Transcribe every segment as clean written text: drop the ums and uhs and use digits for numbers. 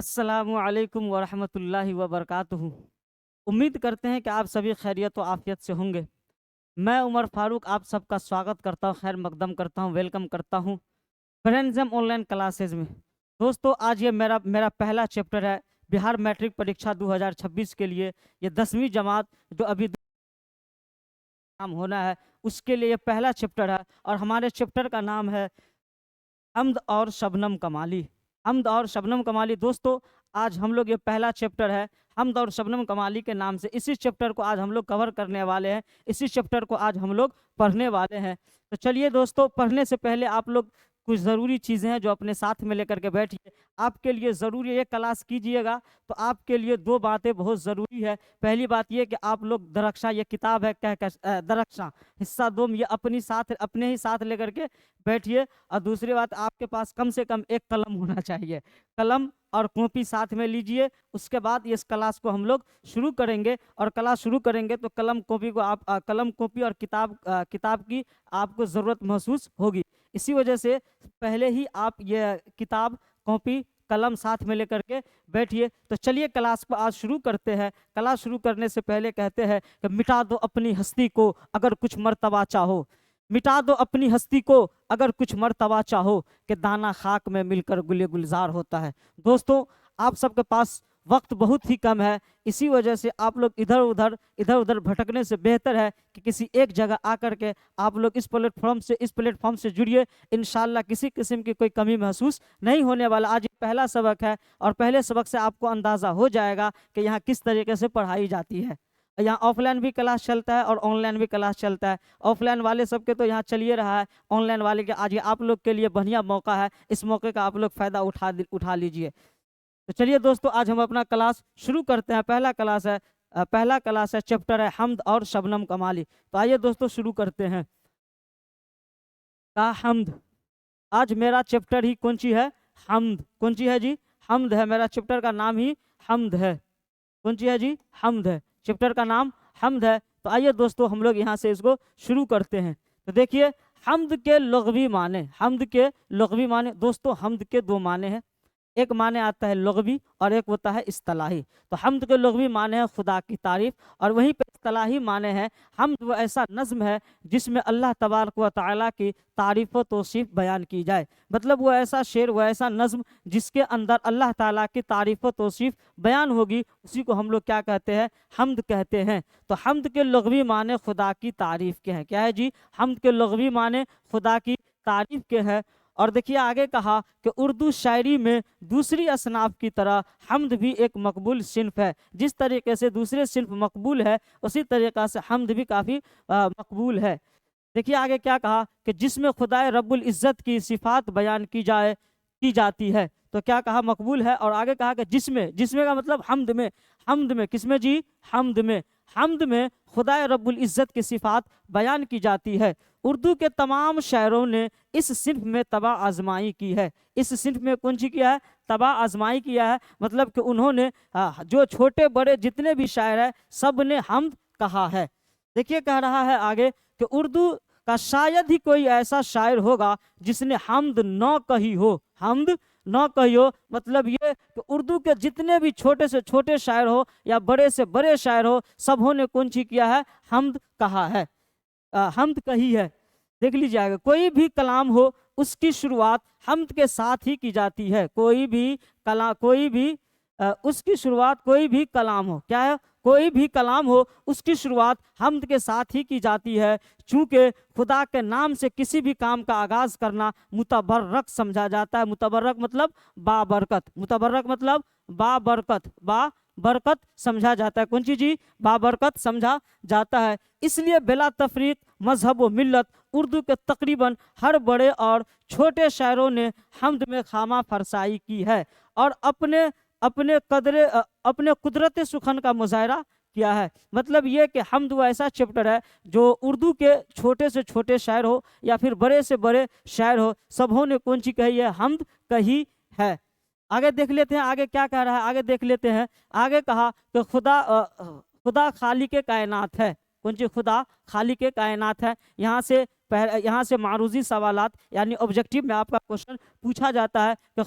अस्सलामुअलैकुम वरहमतुल्लाहि वबरकातुहू। उम्मीद करते हैं कि आप सभी खैरियत व आफियत से होंगे। मैं उमर फारूक आप सबका स्वागत करता हूँ, खैर मकदम करता हूँ, वेलकम करता हूँ फ्रेंड्सम ऑनलाइन क्लासेज में। दोस्तों, आज ये मेरा मेरा पहला चैप्टर है बिहार मैट्रिक परीक्षा 2026 के लिए। ये 10वीं जमात जो अभी नाम होना है, उसके लिए ये पहला चैप्टर है और हमारे चैप्टर का नाम है हम्द और शबनम कमाली। हम्द और शबनम कमाली। दोस्तों, आज हम लोग ये पहला चैप्टर है हम्द और शबनम कमाली के नाम से, इसी चैप्टर को आज हम लोग कवर करने वाले हैं, इसी चैप्टर को आज हम लोग पढ़ने वाले हैं। तो चलिए दोस्तों, पढ़ने से पहले आप लोग कुछ ज़रूरी चीज़ें हैं जो अपने साथ में लेकर के बैठिए। आपके लिए ज़रूरी ये क्लास कीजिएगा तो आपके लिए दो बातें बहुत ज़रूरी है। पहली बात ये कि आप लोग दरक्षा, ये किताब है दरक्षा हिस्सा 2, ये अपने ही साथ लेकर के बैठिए। और दूसरी बात, आपके पास कम से कम एक कलम होना चाहिए। कलम और कॉपी साथ में लीजिए। उसके बाद इस क्लास को हम लोग शुरू करेंगे और क्लास शुरू करेंगे तो कलम कॉपी को कलम कॉपी और किताब की आपको ज़रूरत महसूस होगी। इसी वजह से पहले ही आप ये किताब कॉपी कलम साथ में लेकर के बैठिए। तो चलिए क्लास को आज शुरू करते हैं। क्लास शुरू करने से पहले कहते हैं कि मिटा दो अपनी हस्ती को अगर कुछ मर्तबा चाहो। मिटा दो अपनी हस्ती को अगर कुछ मर्तबा चाहो, कि दाना खाक में मिलकर गुले गुलजार होता है। दोस्तों, आप सबके पास वक्त बहुत ही कम है, इसी वजह से आप लोग इधर उधर भटकने से बेहतर है कि किसी एक जगह आकर के आप लोग इस प्लेटफॉर्म से जुड़िए। इंशाल्लाह किसी किस्म की कोई कमी महसूस नहीं होने वाला। आज पहला सबक है और पहले सबक से आपको अंदाज़ा हो जाएगा कि यहाँ किस तरीके से पढ़ाई जाती है। यहाँ ऑफलाइन भी क्लास चलता है और ऑनलाइन भी क्लास चलता है। ऑफलाइन वाले सबके तो यहाँ चलिए रहा है, ऑनलाइन वाले के आज ये आप लोग के लिए बढ़िया मौका है, इस मौके का आप लोग फ़ायदा उठा लीजिए। तो चलिए दोस्तों, आज हम अपना क्लास शुरू करते हैं। पहला क्लास है चैप्टर है हम्द और शबनम कमाली। तो आइए दोस्तों शुरू करते हैं। का हम्द। आज मेरा चैप्टर ही कौन सी है? हम्द। कौन सी है जी? हम्द है। मेरा चैप्टर का नाम ही हम्द है। कौन सी है जी? हम्द है। चैप्टर का नाम हम्द है। तो आइए दोस्तों, हम लोग यहाँ से इसको शुरू करते हैं। तो देखिए, हम्द के लग़वी माने। हम्द के लग़वी माने दोस्तों, हम्द के दो माने हैं। एक माने आता है लग़वी और एक होता है इस्तिलाही। तो हम्द के लग़वी माने हैं खुदा की तारीफ, और वहीं पे इस्तिलाही माने हैं हम्द वो ऐसा नज़्म है जिसमें अल्लाह तबारक व तआला की तारीफ़ व तौसीफ़ बयान की जाए। मतलब वो ऐसा शेर, वो ऐसा नज़्म जिसके अंदर अल्लाह ताला की तारीफ़ व तौसीफ़ बयान होगी, उसी को हम लोग क्या कहते हैं? हम्द कहते हैं। तो हम्द के लग़वी माने खुदा की तारीफ़ के हैं। क्या है जी? हम्द के लग़वी माने खुदा की तारीफ़ के हैं। और देखिए आगे कहा कि उर्दू शायरी में दूसरी असनाफ की तरह हम्द भी एक मकबूल सिन्फ है। जिस तरीके से दूसरे सिन्फ मकबूल है, उसी तरीक़ा से हम्द भी काफ़ी मकबूल है। देखिए आगे क्या कहा कि जिसमें खुदाए रब्बुल इज़्ज़त की सिफ़ात बयान की जाती है, तो क्या कहा? मकबूल है। और आगे कहा कि जिसमें का मतलब हम्द में किसमें जी? हम्द में खुदाए रब्बुल इज़्ज़त की सिफ़ात बयान की जाती है। उर्दू के तमाम शायरों ने इस सिन्फ में तबा आजमाई की है। इस सिन्फ में कौन सी किया है? तबा आजमाई किया है। मतलब कि उन्होंने जो छोटे बड़े जितने भी शायर हैं, सब ने हम्द कहा है। देखिए कह रहा है आगे कि उर्दू का शायद ही कोई ऐसा शायर होगा जिसने हम्द न कही हो। हम्द न कही हो मतलब ये कि उर्दू के जितने भी छोटे से छोटे शायर हो या बड़े से बड़े शायर हो, सबों ने कौन सी किया है? हम्द कहा है, हम्द कही है। देख लीजिएगा, कोई भी कलाम हो उसकी शुरुआत हम्द के साथ ही की जाती है। उसकी शुरुआत कोई भी कलाम हो, क्या है? कोई भी कलाम हो उसकी शुरुआत हम्द के साथ ही की जाती है। चूँकि खुदा के नाम से किसी भी काम का आगाज करना मुतबर्रक समझा जाता है। मुतबर्रक मतलब बाबरकत। मुतबर्रक मतलब बाबरकत समझा जाता है। कौन सी जी? बाबरकत समझा जाता है। इसलिए बिला तफरीक मजहब व मिल्लत उर्दू के तकरीबन हर बड़े और छोटे शायरों ने हम्द में खामा फरसाई की है और अपने कुदरत सुखन का मुजाहरा किया है। मतलब ये कि हम्द वो ऐसा चैप्टर है जो उर्दू के छोटे से छोटे शायर हो या फिर बड़े से बड़े शायर हो, सबों ने कौन सी कही है? हम्द कही है। आगे देख लेते हैं आगे क्या कह रहा है, आगे देख लेते हैं। आगे कहा कि खुदा खालिके कायनात है। कौन सी? खुदा खालिके कायनात है। यहाँ से मारूजी सवालात यानी ऑब्जेक्टिव में आपका क्वेश्चन पूछा जाता है कि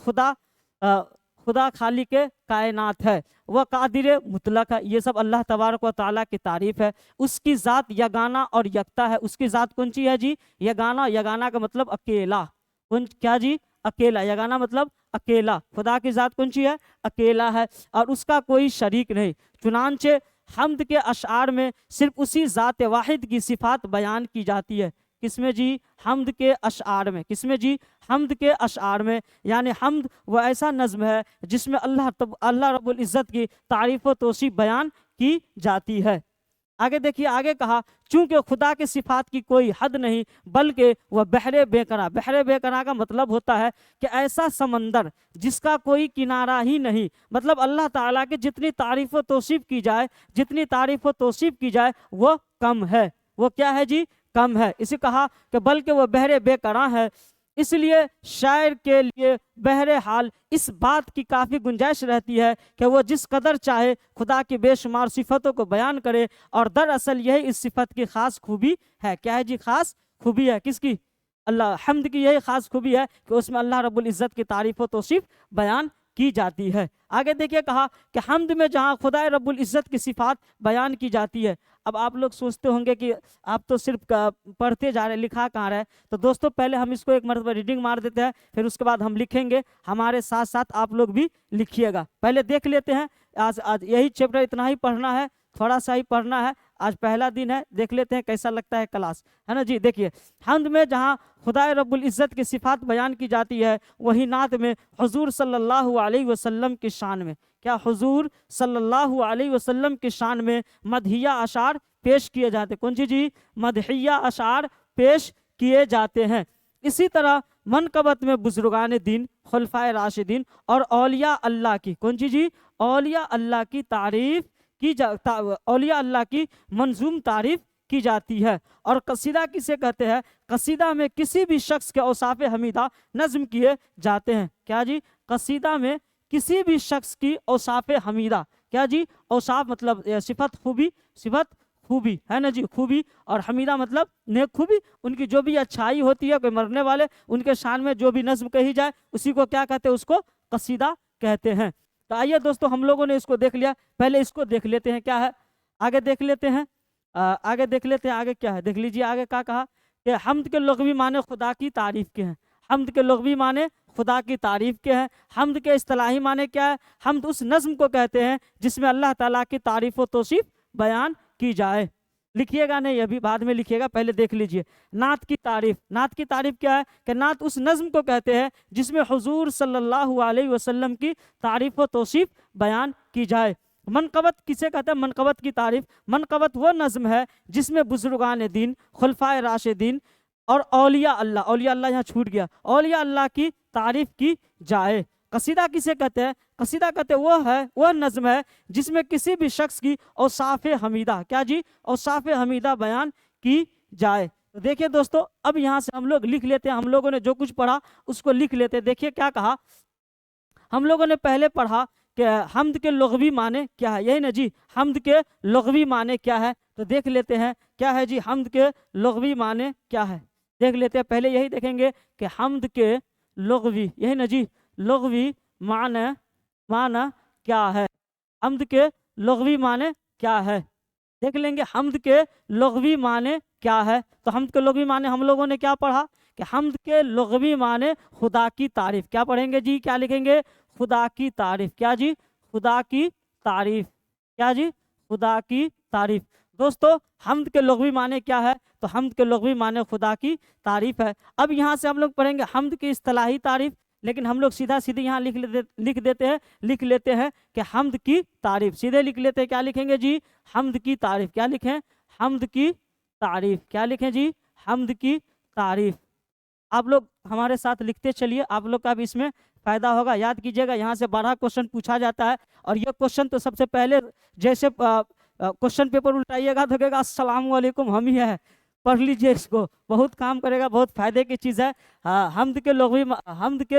खुदा खालिक कायनात है, वह कादिर मुतलक है। ये सब अल्लाह तबारक व तआला की तारीफ है। उसकी ज़ात यगाना और यकता है। उसकी ज़ात कौन सी है जी? यगाना। यगाना का मतलब अकेला। कौन क्या जी? अकेला। यगाना मतलब अकेला। खुदा की ज़ात कौन सी है? अकेला है और उसका कोई शरीक नहीं। चुनांचे हम्द के अशआर में सिर्फ उसी ज़ात वाहिद की सिफात बयान की जाती है। किसमें जी? हम्द के अशआर में। किसमें जी? हम्द के अशआर में। यानी हम्द वो ऐसा नज़्म है जिसमें अल्लाह रब्बुल इज़्ज़त की तारीफ़ व तौसीफ़ बयान की जाती है। आगे देखिए, आगे कहा चूंकि खुदा के सिफात की कोई हद नहीं बल्कि वह बहरे बेकरार। बहरे बेकरार का मतलब होता है कि ऐसा समंदर जिसका कोई किनारा ही नहीं। मतलब अल्लाह ताला की जितनी तारीफ़ व तौसीफ़ की जाए, जितनी तारीफ़ व तौसीफ़ की जाए वो कम है। वो क्या है जी? कम है। इसे कहा कि बल्कि वह बहरे बेकरार है। इसलिए शायर के लिए बहरे हाल इस बात की काफ़ी गुंजाइश रहती है कि वो जिस कदर चाहे खुदा की बेशुमार सिफतों को बयान करे। और दरअसल यही इस सिफत की ख़ास खूबी है। क्या है जी? ख़ास खूबी है। किसकी? अल्लाह हम्द की यही ख़ास खूबी है कि उसमें अल्लाह रब्बुल इज़्ज़त की तारीफ़ व तौसीफ़ बयान की जाती है। आगे देखिए, कहा कि हम्द में जहाँ खुदा रब्बुल इज़्ज़त की सिफात बयान की जाती है। अब आप लोग सोचते होंगे कि आप तो सिर्फ पढ़ते जा रहे, लिखा कहाँ रहे। तो दोस्तों पहले हम इसको एक मरतबा रीडिंग मार देते हैं, फिर उसके बाद हम लिखेंगे। हमारे साथ साथ आप लोग भी लिखिएगा। पहले देख लेते हैं। आज यही चैप्टर इतना ही पढ़ना है, थोड़ा सा ही पढ़ना है। आज पहला दिन है, देख लेते हैं कैसा लगता है क्लास, है ना जी। देखिए, हम्द में जहाँ खुदा रब्बुल इज़्ज़त की सिफात बयान की जाती है, वही नात में हुजूर सल्लल्लाहु अलैहि वसल्लम की शान में, क्या हुजूर सल्लल्लाहु अलैहि वसल्लम की शान में मदहिया अशार पेश किए जाते। कौन सी जी? मदहिया अशार पेश किए जाते हैं। इसी तरह मनकबत में बुजुर्गान दीन, खुलफाए राशिदीन और औलिया अल्लाह की, कौन सी जी? औलिया अल्लाह की तारीफ की औलिया अल्लाह की मंजूम तारीफ की जाती है। और कसीदा किसे कहते हैं? कसीदा में किसी भी शख्स के औसाफ हमीदा नज्म किए जाते हैं। क्या जी? कसीदा में किसी भी शख्स की औसाफ हमीदा, क्या जी? औसाफ मतलब सिफत खूबी, सिफत खूबी है ना जी, खूबी। और हमीदा मतलब नेक खूबी, उनकी जो भी अच्छाई होती है, कोई मरने वाले उनके शान में जो भी नज्म कही जाए उसी को क्या कहते हैं? उसको कसीदा कहते हैं। तो आइए दोस्तों, हम लोगों ने इसको देख लिया, पहले इसको देख लेते हैं क्या है। आगे देख लेते हैं। आगे देख लेते हैं, आगे क्या है देख लीजिए। आगे क्या कहा कि हम्द के लग़वी माने खुदा की तारीफ के हैं। हम्द के लग़वी माने खुदा की तारीफ के हैं। हम्द के इस्तिलाही माने क्या है? हम्द उस नज़्म को कहते हैं जिसमें अल्लाह ताला की तारीफ व तौसीफ बयान की जाए। लिखिएगा नहीं, अभी बाद में लिखिएगा, पहले देख लीजिए। नात की तारीफ। नात की तारीफ क्या है? कि नात उस नज़्म को कहते हैं जिसमें हुजूर सल्लल्लाहु अलैहि वसल्लम की तारीफ व तौसीफ बयान की जाए। मनकबत किसे कहते हैं? मनकबत की तारीफ। मनकबत वो नज़्म है जिसमें बुजुर्गान दीन, खुलफाए राशिदीन और औलिया अल्लाह, औलिया अल्लाह यहाँ छूट गया, औलिया अल्लाह की तारीफ की जाए। कसीदा किसे कहते हैं? कसीदा कहते वो है, वह नज़्म है जिसमें किसी भी शख्स की औसाफ हमीदा, क्या जी? औसाफ हमीदा बयान की जाए। तो देखिए दोस्तों, अब यहाँ से हम लोग लिख लेते हैं। हम लोगों ने जो कुछ पढ़ा उसको लिख लेते हैं। देखिए क्या कहा हम लोगों ने पहले पढ़ा कि हम्द के लग़वी माने क्या है, यही ना जी? हम्द के लग़वी माने क्या है? तो देख लेते हैं क्या है जी हम्द के लग़वी माने क्या है, देख लेते हैं। पहले यही देखेंगे कि हम्द के लग़वी, यही ना जी? लग़वी माने, माना क्या है? हम्द के लग़वी माने क्या है, देख लेंगे। हम्द के लग़वी माने क्या है? तो हम्द के लग़वी माने हम लोगों ने क्या पढ़ा कि हम्द के लग़वी माने खुदा की तारीफ। क्या पढ़ेंगे जी? क्या लिखेंगे? खुदा की तारीफ। क्या जी? खुदा की तारीफ। क्या जी? खुदा की तारीफ। दोस्तों हम्द के लग़वी माने क्या है? तो हम्द के लग़वी माने खुदा की तारीफ है। अब यहाँ से हम लोग पढ़ेंगे हम्द की इस्तिलाही तारीफ, लेकिन हम लोग सीधा सीधे यहाँ लिख लेते हैं कि हम्द की तारीफ। सीधे लिख लेते हैं, क्या लिखेंगे जी? हम्द की तारीफ। क्या लिखें? हम्द की तारीफ। क्या लिखें जी? हम्द की तारीफ। आप लोग हमारे साथ लिखते चलिए, आप लोग का भी इसमें फायदा होगा। याद कीजिएगा, यहाँ से 12 क्वेश्चन पूछा जाता है और ये क्वेश्चन तो सबसे पहले जैसे क्वेश्चन पेपर उल्टाइएगा तो कहेगा अस्सलाम वालेकुम हम ही है, पढ़ लीजिए इसको, बहुत काम करेगा, बहुत फायदे की चीज़ है। हम्द के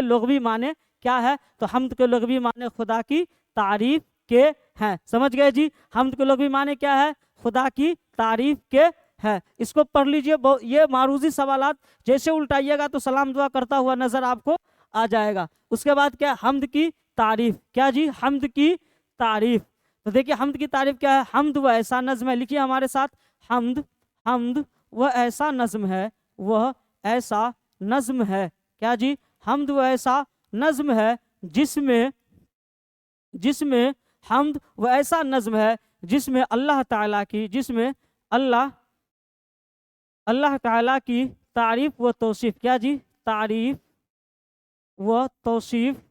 लग़वी माने क्या है? तो हम्द के लग़वी माने खुदा की तारीफ के हैं। समझ गए जी? हम्द के लग़वी माने क्या है? खुदा की तारीफ के है। इसको पढ़ लीजिए। ये मारूजी सवालात जैसे उल्टाइएगा तो सलाम दुआ करता हुआ नजर आपको आ जाएगा। उसके बाद क्या? हम्द की तारीफ। क्या जी? हम्द की तारीफ। तो देखिए हम्द की तारीफ क्या है? हम्द वह ऐसा नज्म है, लिखिए हमारे साथ, हम्द, हम्द वह ऐसा नज्म है, वह ऐसा नज्म है। क्या जी? हम्द वह ऐसा नज्म है जिसमें जिसमें हम्द वह ऐसा नज्म है जिसमें अल्लाह ताला की, जिसमें अल्लाह अल्लाह ताला की तारीफ व तौसीफ। क्या जी? तारीफ व तौसीफ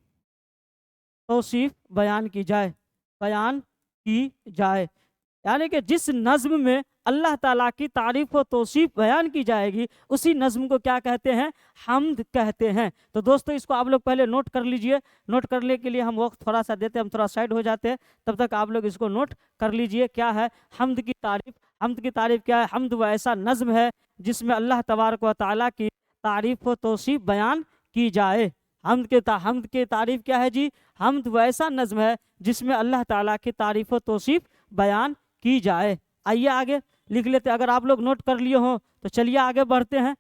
तौसीफ बयान की जाए, बयान की जाए। यानी कि जिस नज्म में अल्लाह ताला की तारीफ व तौसीफ बयान की जाएगी उसी नज्म को क्या कहते हैं? हम्द कहते हैं। तो दोस्तों इसको आप लोग पहले नोट कर लीजिए। नोट करने के लिए हम वक्त थोड़ा सा देते हैं, हम थोड़ा साइड हो जाते हैं, तब तक आप लोग इसको नोट कर लीजिए। क्या है हम्द की तारीफ? हम्द की तारीफ क्या है? हम्द वह ऐसा नज्म है जिसमें अल्लाह तबारक व तआला की तारीफ व तौसीफ बयान की जाए। हम्द की तारीफ क्या है जी? हम्द वह ऐसा नज्म है जिसमें अल्लाह ताला की तारीफ व तौसीफ बयान की जाए। आइए आगे लिख लेते हैं। अगर आप लोग नोट कर लिए हो तो चलिए आगे बढ़ते हैं।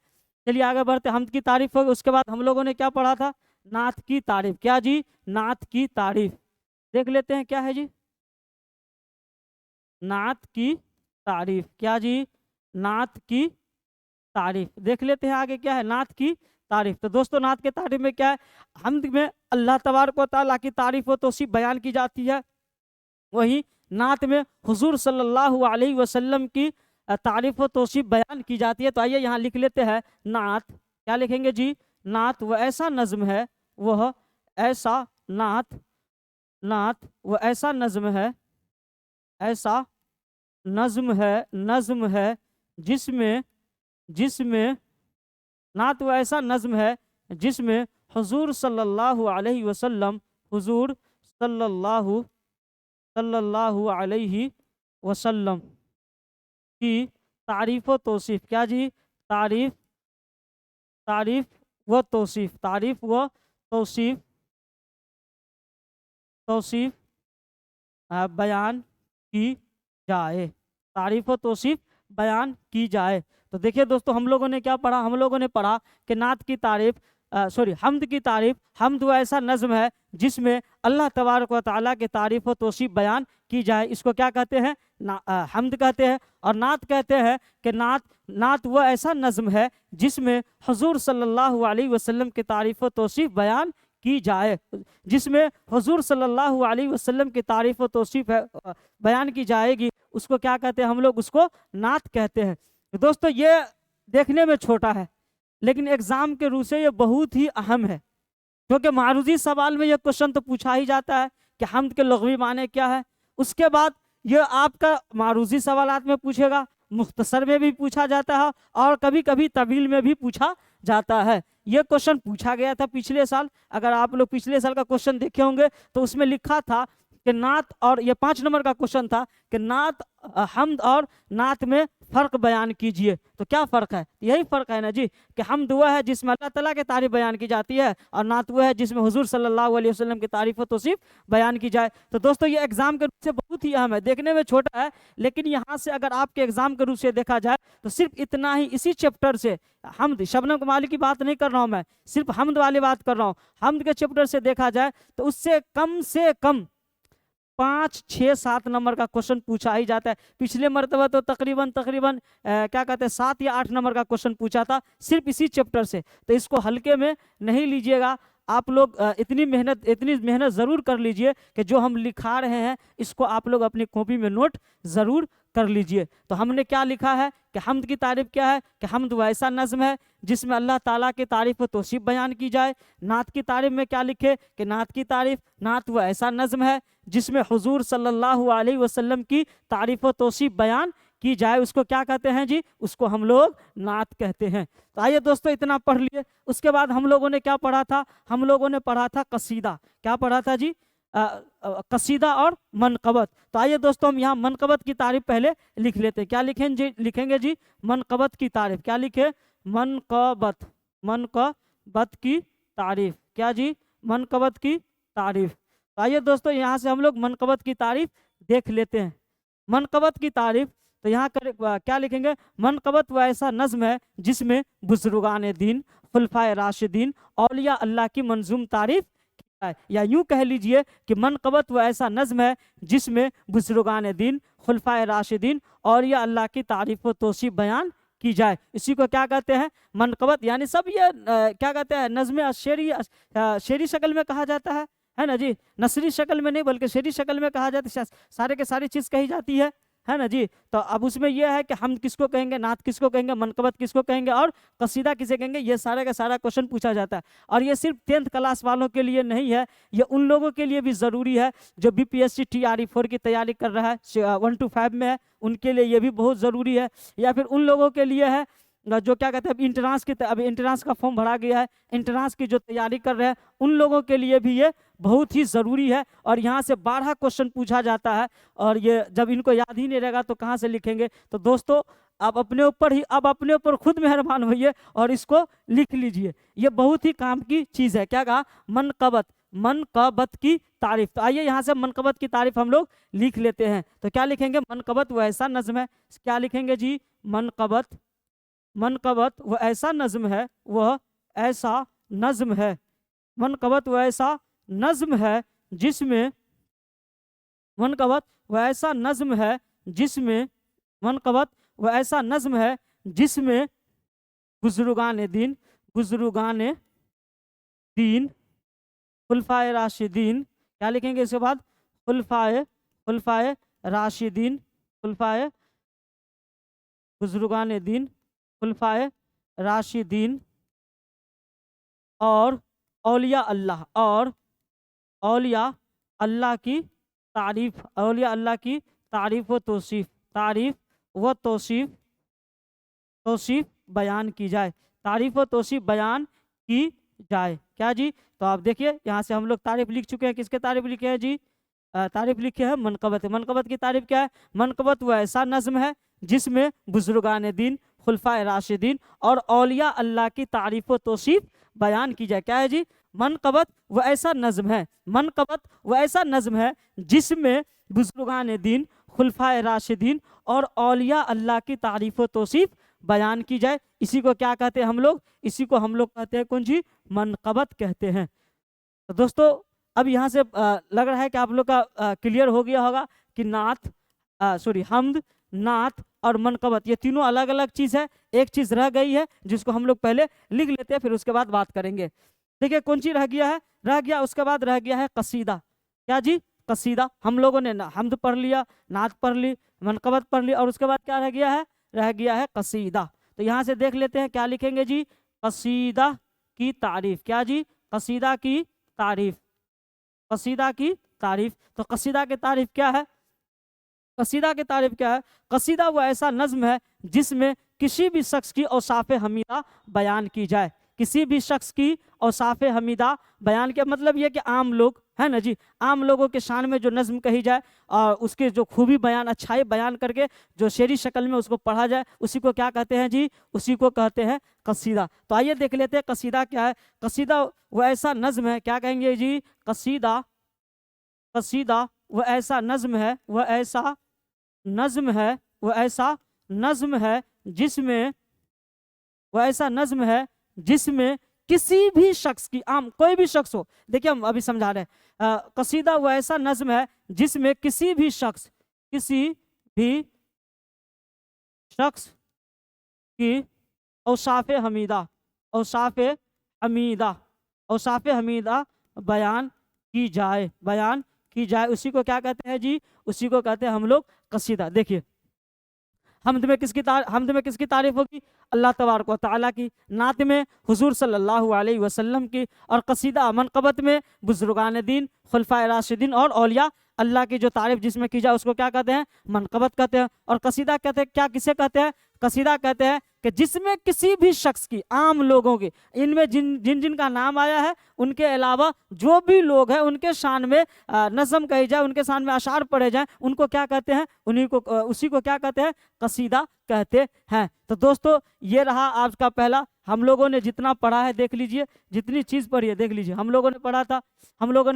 चलिए आगे बढ़ते हैं। हम्द की तारीफ होगी, उसके बाद हम लोगों ने क्या पढ़ा था? नात की तारीफ। क्या जी? नात की तारीफ। देख लेते हैं क्या है जी? नात की तारीफ। क्या जी? नात की तारीफ। देख लेते हैं आगे क्या है? नात की तारीफ। तो दोस्तों नात के तारीफ में क्या है? हम्द में अल्लाह तबारक व तआला की तारीफ व तौसीफ बयान की जाती है। वहीं नात में हुजूर सल्लल्लाहु अलैहि वसल्लम की तारीफ व तौसीफ बयान की जाती है। तो आइए यहाँ लिख लेते हैं नात। क्या लिखेंगे जी? नात वह ऐसा नज्म है, वह ऐसा नात, नात वह ऐसा नज्म है, ऐसा नज्म है जिसमें जिसमें नात वह ऐसा नज्म है जिसमें हुजूर सल्लल्लाहु अलैहि वसल्लम, हुजूर सल्लल्लाहु सल्लल्लाहु अलैहि वसल्लम की तारीफ व तौसीफ। क्या जी? तारीफ तारीफ व तौसीफ, तारीफ व तौसीफ तौसीफ बयान की जाए, तारीफ व तौसीफ बयान की जाए। तो देखिए दोस्तों हम लोगों ने क्या पढ़ा? हम लोगों ने पढ़ा कि नात की तारीफ, हम्द की तारीफ, हम्द वो ऐसा नज्म है जिसमें अल्लाह तबारक व तआला की तारीफ व तौसीफ बयान की जाए, इसको क्या कहते हैं? हम्द कहते हैं। और नात कहते हैं कि नात वो ऐसा नज्म है जिसमें हुजूर सल्लल्लाहु अलैहि वसल्लम की तारीफ व तौसीफ बयान की जाए, जिसमें हुजूर सल्लल्लाहु अलैहि वसल्लम की तारीफ व तौसीफ बयान की जाएगी, उसको क्या कहते हैं? हम लोग उसको नात कहते हैं। दोस्तों ये देखने में छोटा है लेकिन एग्जाम के रूप से ये बहुत ही अहम है, क्योंकि मारूजी सवाल में ये क्वेश्चन तो पूछा ही जाता है कि हम्द के लग़वी माने क्या है। उसके बाद ये आपका मारूजी सवालात में पूछेगा, मुख्तसर में भी पूछा जाता है और कभी कभी तवील में भी पूछा जाता है। ये क्वेश्चन पूछा गया था पिछले साल। अगर आप लोग पिछले साल का क्वेश्चन देखे होंगे तो उसमें लिखा था कि नात, और ये 5 नंबर का क्वेश्चन था कि नात, हम्द और नात में फ़र्क बयान कीजिए। तो क्या फ़र्क है? यही फ़र्क है ना जी, कि हम्द वह है जिसमें अल्लाह ताला की तारीफ बयान की जाती है और नात वह है जिसमें हुजूर सल्लल्लाहु अलैहि वसल्लम की तारीफ व तौसीफ बयान की जाए। तो दोस्तों ये एग्जाम के रूप से बहुत ही अहम है, देखने में छोटा है लेकिन यहाँ से अगर आपके एग्जाम के रूप से देखा जाए तो सिर्फ इतना ही, इसी चैप्टर से हम्द, शबनम कमाली की बात नहीं कर रहा हूँ मैं, सिर्फ हम्द वाली बात कर रहा हूँ। हम्द के चैप्टर से देखा जाए तो उससे कम 5, 6, 7 नंबर का क्वेश्चन पूछा ही जाता है। पिछले मरतबा तो तकरीबन क्या कहते हैं 7 या 8 नंबर का क्वेश्चन पूछा था सिर्फ इसी चैप्टर से। तो इसको हल्के में नहीं लीजिएगा आप लोग। इतनी मेहनत ज़रूर कर लीजिए कि जो हम लिखा रहे हैं इसको आप लोग अपनी कॉपी में नोट ज़रूर कर लीजिए। तो हमने क्या लिखा है कि हम्द की तारीफ क्या है? कि हम्द वो ऐसा नज्म है जिसमें अल्लाह ताला की तारीफ व तौसीफ बयान की जाए। नात की तारीफ में क्या लिखे कि नात की तारीफ, नात वो ऐसा नज्म है जिसमें हुजूर सल्लल्लाहु अलैहि वसल्लम की तारीफ व तौसीफ बयान की जाए, उसको क्या कहते हैं जी? उसको हम लोग नात कहते हैं। तो आइए दोस्तों इतना पढ़ लिए। उसके बाद हम लोगों ने क्या पढ़ा था? हम लोगों ने पढ़ा था कसीदा। क्या पढ़ा था जी? कसीदा और मनकबत। तो आइए दोस्तों हम यहाँ मनकबत की तारीफ पहले लिख लेते हैं। क्या लिखेंगे जी? मनकबत की तारीफ। क्या लिखे? मनकबत, मनकबत की तारीफ। क्या जी? मनकबत की तारीफ। तो आइए दोस्तों यहाँ से हम लोग मनकबत की तारीफ देख लेते हैं। मनकबत की तारीफ तो यहाँ क्या लिखेंगे? मनकबत वह ऐसा नज्म है जिसमें बुजुर्गान दीन, खुलफाए राशिदीन, औलिया अल्लाह की मंजूम तारीफ की जाए, या यूं कह लीजिए कि मनक़बत वो ऐसा नज़्म है जिसमें बुज़ुर्गान दीन, खुलफाए राशिदीन और या अल्लाह की तारीफ़ व तौसीफ़ बयान की जाए। इसी को क्या कहते हैं? मनक़बत। यानी सब ये क्या कहते हैं, नज़्म शेरी, शेरी शक्ल में कहा जाता है ना जी, नसरी शक्ल में नहीं बल्कि शेरी शक्ल में कहा जाता है, सारे के सारी चीज़ कही जाती है ना जी। तो अब उसमें यह है कि हम किसको कहेंगे, नात किसको कहेंगे, मनक़बत किसको कहेंगे और कसीदा किसे कहेंगे, ये सारा का सारा क्वेश्चन पूछा जाता है। और ये सिर्फ 10th क्लास वालों के लिए नहीं है, ये उन लोगों के लिए भी ज़रूरी है जो BPSC TRE4 की तैयारी कर रहा है, 1 to 5 में है, उनके लिए ये भी बहुत ज़रूरी है। या फिर उन लोगों के लिए है जो क्या कहते हैं, अब इंट्रांस का फॉर्म भरा गया है, इंट्रांस की जो तैयारी कर रहे हैं उन लोगों के लिए भी ये बहुत ही ज़रूरी है। और यहाँ से 12 क्वेश्चन पूछा जाता है, और ये जब इनको याद ही नहीं रहेगा तो कहाँ से लिखेंगे। तो दोस्तों आप अपने ऊपर खुद मेहरबान होइए और इसको लिख लीजिए, ये बहुत ही काम की चीज़ है। क्या कहा? मनक़बत की तारीफ। तो आइए यहाँ से मनक़बत की तारीफ हम लोग लिख लेते हैं। तो क्या लिखेंगे? मनक़बत वो ऐसा नज़्म है, क्या लिखेंगे जी? मनक़बत वह ऐसा नज़्म है, वह ऐसा नज़्म है, मनक़बत वह ऐसा नज़्म है जिसमें, मनक़बत वह ऐसा नज़्म है जिसमें, मनक़बत वह ऐसा नज़्म है जिसमें बुज़ुर्गान दीन, खुलफाए राशिदीन, क्या लिखेंगे इसके बाद? खुलफाए राशिदीन, खुलफाए, बुज़ुर्गान दीन, खुलफाए राशिदीन और औलिया अल्लाह की तारीफ, औलिया अल्लाह की तारीफ व तौसीफ बयान की जाए, तारीफ व तौसीफ बयान की जाए। क्या जी? तो आप देखिए यहाँ से हम लोग तारीफ लिख चुके हैं। किसके तारीफ लिखे हैं जी? तारीफ लिखे हैं मनक़बत। मनक़बत की तारीफ क्या है? मनक़बत वह ऐसा नज़्म है जिसमें बुज़ुर्गान दीन, खुलफाए राशिदीन और औलिया अल्लाह की तारीफ व तौसीफ बयान की जाए। क्या है जी? मनक़बत वह ऐसा नज़्म है, मनक़बत वह ऐसा नज़्म है जिसमें बुज़ुर्गान दीन, खुलफाए राशिदीन और औलिया अल्लाह की तारीफ व तौसीफ बयान की जाए। इसी को क्या कहते हैं हम लोग? इसी को हम लोग कहते हैं कौन जी? मनक़बत कहते हैं। तो दोस्तों अब यहाँ से लग रहा है कि आप लोग का क्लियर हो गया होगा कि हम्द, नात और मनक़बत ये तीनों अलग अलग चीज़ है। एक चीज़ रह गई है जिसको हम लोग पहले लिख लेते हैं, फिर उसके बाद बात करेंगे। देखिए कौन सी रह गया? उसके बाद रह गया है कसीदा। क्या जी? कसीदा। हम लोगों ने हम्द पढ़ लिया, नात पढ़ ली, मनक़बत पढ़ ली, और उसके बाद क्या रह गया है? रह गया है कसीदा। तो यहाँ से देख लेते हैं क्या लिखेंगे जी? कसीदा की तारीफ। क्या जी? कसीदा की तारीफ, कसीदा की तारीफ। तो कसीदा की तारीफ क्या है? कसीदा की तारीफ क्या है? कसीदा वो ऐसा नज़्म है जिसमें किसी भी शख्स की औसाफ़े हमीदा बयान की जाए, किसी भी शख्स की औसाफ़े हमीदा बयान के मतलब ये कि आम लोग है ना जी, आम लोगों के शान में जो नज़्म कही जाए और उसके जो खूबी बयान, अच्छाई बयान करके जो शेरी शक्ल में उसको पढ़ा जाए, उसी को क्या कहते हैं जी? उसी को कहते हैं कसीदा। तो आइए देख लेते हैं कसीदा क्या है। कसीदा वो ऐसा नज़्म है, क्या कहेंगे जी? कसीदा वो ऐसा नज़्म है, वह ऐसा नज़्म है, वह ऐसा नज़्म है जिसमें, वह ऐसा नज़्म है जिसमें किसी भी शख्स की, आम कोई भी शख्स हो, देखिए हम अभी समझा रहे हैं, कसीदा वो ऐसा नज़्म है जिसमें किसी भी शख्स की औसाफ़े हमीदा बयान की जाए, उसी को क्या कहते हैं जी? उसी को कहते हैं हम लोग कसीदा। देखिए हम्द में किसकी तारीफ होगी? अल्लाह तबारक व तआला की। नात में हुजूर सल्लल्लाहु अलैहि वसल्लम की। और कसीदा मनक़बत में बुज़ुर्गान दीन, खुलफाए राशिदीन और औलिया अल्लाह की जो तारीफ जिसमें की जाए उसको क्या कहते हैं? मनक़बत कहते हैं। और कसीदा कहते हैं, क्या किसे कहते हैं? कसीदा कहते हैं कि जिसमें किसी भी शख्स की, आम लोगों की, इनमें जिन का नाम आया है उनके अलावा जो भी लोग हैं उनके शान में नज़म कही जाए, उनके शान में अशार पढ़े जाए, उनको क्या कहते हैं? उसी को क्या कहते हैं? कसीदा कहते हैं। तो दोस्तों ये रहा आज का पहला। हम लोगों ने जितना पढ़ा है देख लीजिए, जितनी चीज़ पढ़ी है देख लीजिए। हम लोगों ने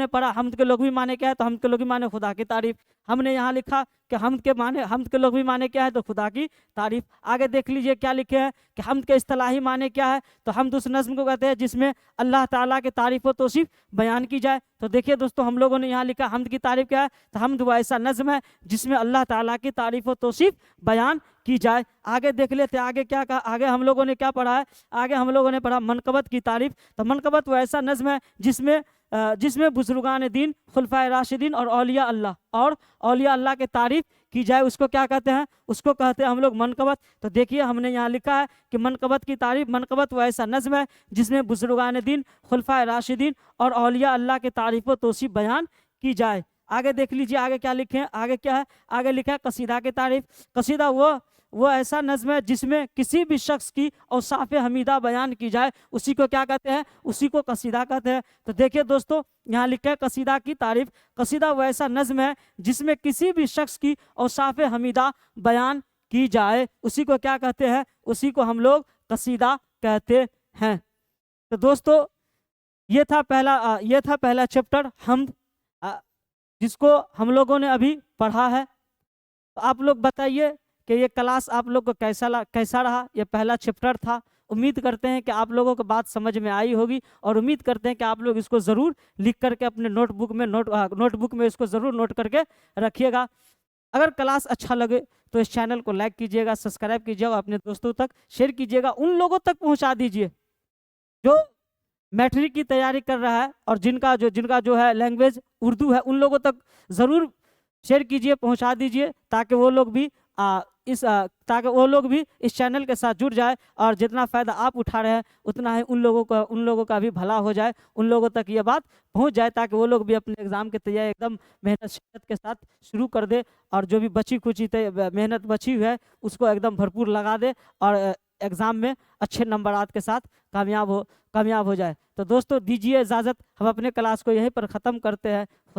पढ़ा हम्द के लोग भी माने क्या है? तो हम्द के लोग भी माने खुदा की तारीफ। हमने यहाँ लिखा कि हमद के माने, हमद के लुग़वी माने क्या है? तो खुदा की तारीफ। आगे देख लीजिए क्या लिखे हैं कि हमद के इस्तिलाही माने क्या है? तो हमद उस नज़्म को कहते हैं जिसमें अल्लाह ताला के तारीफ़ व तौसीफ़ बयान की जाए। तो देखिए दोस्तों, हम लोगों ने यहाँ लिखा हमद की तारीफ़ क्या है? तो हमद वो ऐसा नज़्म है जिसमें अल्लाह ताला की तारीफ़ व तौसीफ़ बयान की जाए। आगे देख लेते हैं आगे क्या कहा। आगे हम लोगों ने क्या पढ़ा है? आगे हम लोगों ने पढ़ा मनक़बत की तारीफ़। तो मनक़बत वो ऐसा नज़्म है जिसमें बुजुर्गान दीन, खुलफाए राशिदीन और औलिया अल्लाह के तारीफ़ की जाए। उसको क्या कहते हैं? उसको कहते हैं हम लोग मनक़बत। तो देखिए हमने यहाँ लिखा है कि मनक़बत की तारीफ़, मनक़बत वो ऐसा नज़्म है जिसमें बुजुर्गान दीन, खुलफाए राशिदीन और औलिया अल्लाह के तारीफ़ व तौसीफ़ बयान की जाए। आगे देख लीजिए आगे क्या लिखे हैं। आगे क्या है? आगे लिखा है कसीदा की तारीफ़। कसीदा वो ऐसा नज़्म है जिसमें किसी भी शख्स की औसाफ़ हमीदा बयान की जाए, उसी को क्या कहते हैं? उसी को कसीदा कहते हैं। तो देखिए दोस्तों, यहाँ लिखा है कसीदा की तारीफ़। कसीदा वो ऐसा नज़्म है जिसमें किसी भी शख्स की औसाफ़ हमीदा बयान की जाए, उसी को क्या कहते हैं? उसी को हम लोग कसीदा कहते हैं। तो दोस्तों, ये था पहला चैप्टर हमद, जिसको हम लोगों ने अभी पढ़ा है। तो आप लोग बताइए कि ये क्लास आप लोग को कैसा रहा? ये पहला चैप्टर था। उम्मीद करते हैं कि आप लोगों को बात समझ में आई होगी और उम्मीद करते हैं कि आप लोग इसको ज़रूर लिख करके अपने नोटबुक में इसको ज़रूर नोट करके रखिएगा। अगर क्लास अच्छा लगे तो इस चैनल को लाइक कीजिएगा, सब्सक्राइब कीजिएगा, अपने दोस्तों तक शेयर कीजिएगा, उन लोगों तक पहुँचा दीजिए जो मैट्रिक की तैयारी कर रहा है और जिनका जो है लैंग्वेज उर्दू है, उन लोगों तक ज़रूर शेयर कीजिए, पहुंचा दीजिए, ताकि वो लोग भी इस चैनल के साथ जुड़ जाए और जितना फ़ायदा आप उठा रहे हैं उतना ही उन लोगों का भी भला हो जाए, उन लोगों तक ये बात पहुंच जाए, ताकि वो लोग भी अपने एग्ज़ाम की तैयारी एकदम मेहनत शिद्दत के साथ शुरू कर दे और जो भी बची कुची मेहनत बची हुई है उसको एकदम भरपूर लगा दे और एग्ज़ाम में अच्छे नंबरात के साथ कामयाब हो जाए। तो दोस्तों, दीजिए इजाज़त, हम अपने क्लास को यहीं पर ख़त्म करते हैं।